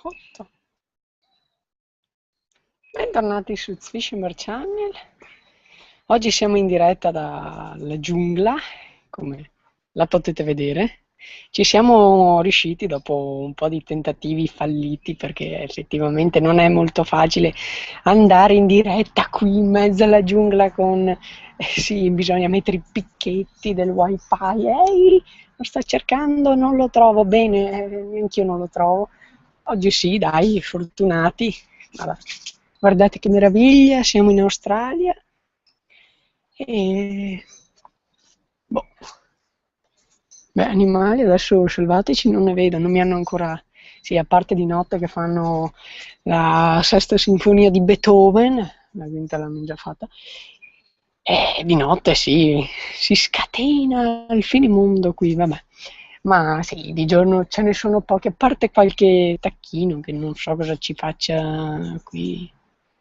Otto. Bentornati su Zwischimer Channel. Oggi siamo in diretta dalla giungla, come la potete vedere. Ci siamo riusciti dopo un po' di tentativi falliti, perché effettivamente non è molto facile andare in diretta qui in mezzo alla giungla con... sì, bisogna mettere i picchetti del wifi. Ehi, lo sto cercando, non lo trovo bene, neanch'io non lo trovo. Oggi sì, dai, fortunati. Vabbè. Guardate che meraviglia, siamo in Australia e boh. Beh, animali adesso selvatici non ne vedo, non mi hanno ancora, sì, a parte di notte che fanno la sesta sinfonia di Beethoven, la quinta l'hanno già fatta, e di notte sì, si scatena il finimondo qui, vabbè. Ma sì, di giorno ce ne sono pochi, a parte qualche tacchino che non so cosa ci faccia qui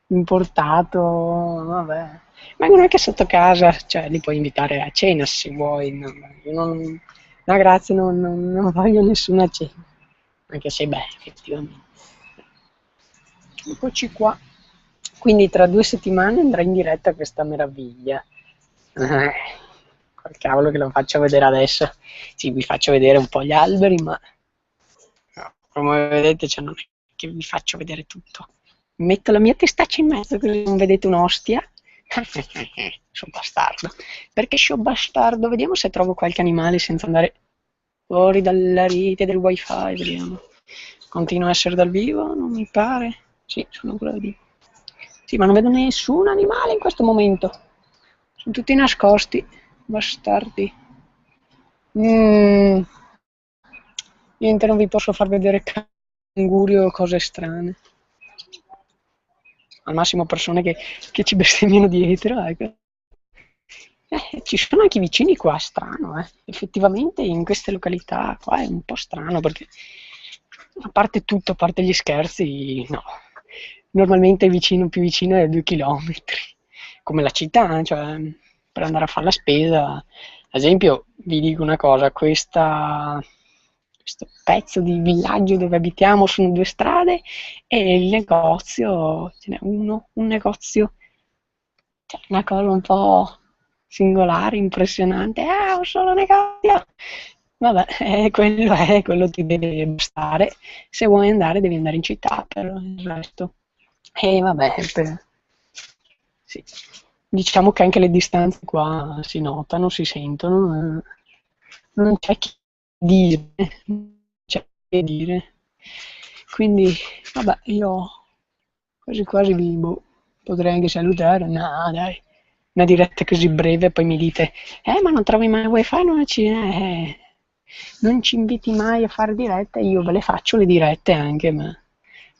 importato, vabbè. Vengono anche sotto casa, cioè li puoi invitare a cena se vuoi. Io non, no, grazie, non voglio nessuna cena. Anche se, beh, effettivamente. Eccoci qua. Quindi tra 2 settimane andrà in diretta questa meraviglia. Col cavolo che lo faccio vedere adesso. Sì, vi faccio vedere un po' gli alberi, ma no, come vedete, cioè, non è che vi faccio vedere tutto. Metto la mia testaccia in mezzo così non vedete un'ostia. Sono bastardo. Perché sono bastardo? Vediamo se trovo qualche animale senza andare fuori dalla rete del wifi. Vediamo. Continua a essere dal vivo? Non mi pare. Sì, sono ancora dal vivo. Sì, ma non vedo nessun animale in questo momento. Sono tutti nascosti. Bastardi. Niente, non vi posso far vedere canguri o cose strane. Al massimo persone che ci bestemmiano dietro, ecco. Ci sono anche i vicini qua, strano, eh. Effettivamente in queste località qua è un po' strano perché a parte tutto, a parte gli scherzi, no. Normalmente il vicino più vicino è 2 chilometri, come la città, cioè per andare a fare la spesa. Ad esempio, vi dico una cosa, questo pezzo di villaggio dove abitiamo sono 2 strade e il negozio, ce n'è un negozio, cioè una cosa un po' singolare, impressionante. Ah, un solo negozio! Vabbè, quello ti deve bastare. Se vuoi andare, devi andare in città, per il resto. E vabbè, sì. Diciamo che anche le distanze qua si notano, si sentono, non c'è che dire, non c'è che dire. Quindi, vabbè, io quasi quasi vi potrei anche salutare. No, dai, una diretta così breve, poi mi dite, ma non trovi mai wifi, non ci inviti mai a fare dirette, io ve le faccio le dirette anche, ma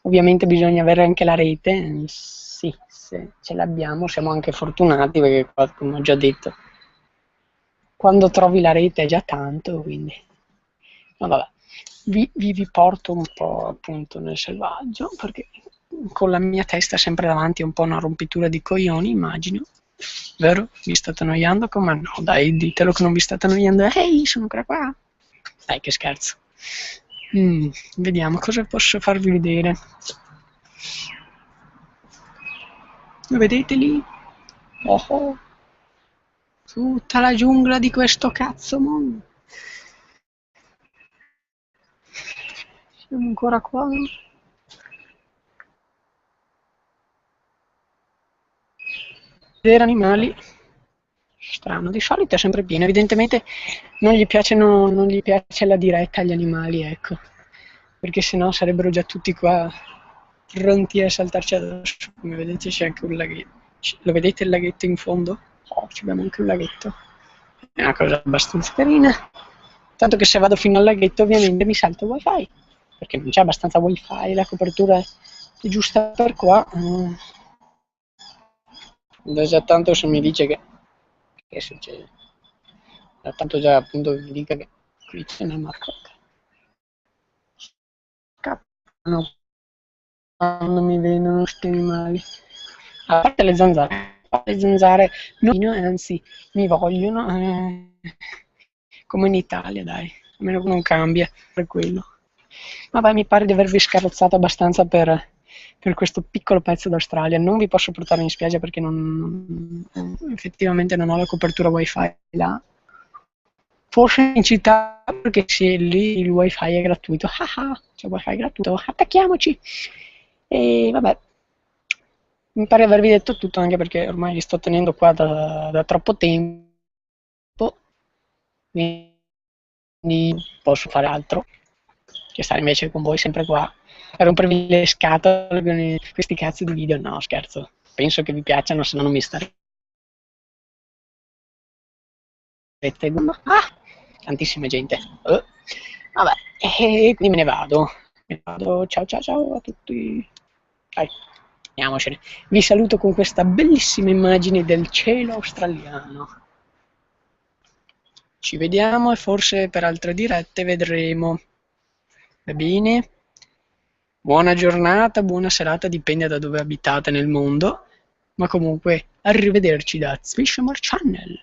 ovviamente bisogna avere anche la rete, sì, se ce l'abbiamo siamo anche fortunati perché qua, come ho già detto, quando trovi la rete è già tanto, quindi... No, vabbè. Vi porto un po' appunto nel selvaggio, perché con la mia testa sempre davanti è un po' una rompitura di coglioni, immagino. Vero? Vi state annoiando? Come no? Dai, ditelo che non vi state annoiando. Ehi, sono ancora qua. Dai, che scherzo. Vediamo cosa posso farvi vedere. Lo vedete lì? Oh, oh. Tutta la giungla di questo cazzo mondo. Siamo ancora qua. Vedere animali. Strano, di solito è sempre pieno, evidentemente non gli piace la diretta agli animali, ecco, perché sennò sarebbero già tutti qua pronti a saltarci addosso. Come vedete c'è anche un laghetto, lo vedete il laghetto in fondo? Oh, abbiamo anche un laghetto, è una cosa abbastanza carina, tanto che se vado fino al laghetto ovviamente mi salta il wifi, perché non c'è abbastanza wifi, la copertura è giusta per qua. Già tanto se mi dice che succede, da tanto già appunto vi dica che qui ce n'è Marco, scappano quando mi vedono sti animali, a parte le zanzare non, anzi mi vogliono, come in Italia, dai, a meno che non cambia per quello. Vabbè, mi pare di avervi scarrozzato abbastanza per questo piccolo pezzo d'Australia. Non vi posso portare in spiaggia perché effettivamente non ho la copertura wifi là. Forse in città perché sì, lì il wifi è gratuito. Ah ah, c'è wifi gratuito, attacchiamoci! E vabbè, mi pare di avervi detto tutto anche perché ormai li sto tenendo qua da troppo tempo, quindi posso fare altro che stare invece con voi sempre qua a rompervi le scatole con questi cazzo di video. No, scherzo. Penso che vi piacciono, se no non mi starete. Ah, tantissima gente. Vabbè, e quindi me ne vado. Me ne vado. Ciao ciao ciao a tutti. Dai, andiamocene. Vi saluto con questa bellissima immagine del cielo australiano. Ci vediamo e forse per altre dirette vedremo. Va bene? Buona giornata, buona serata, dipende da dove abitate nel mondo, ma comunque arrivederci da Zwishammer Channel.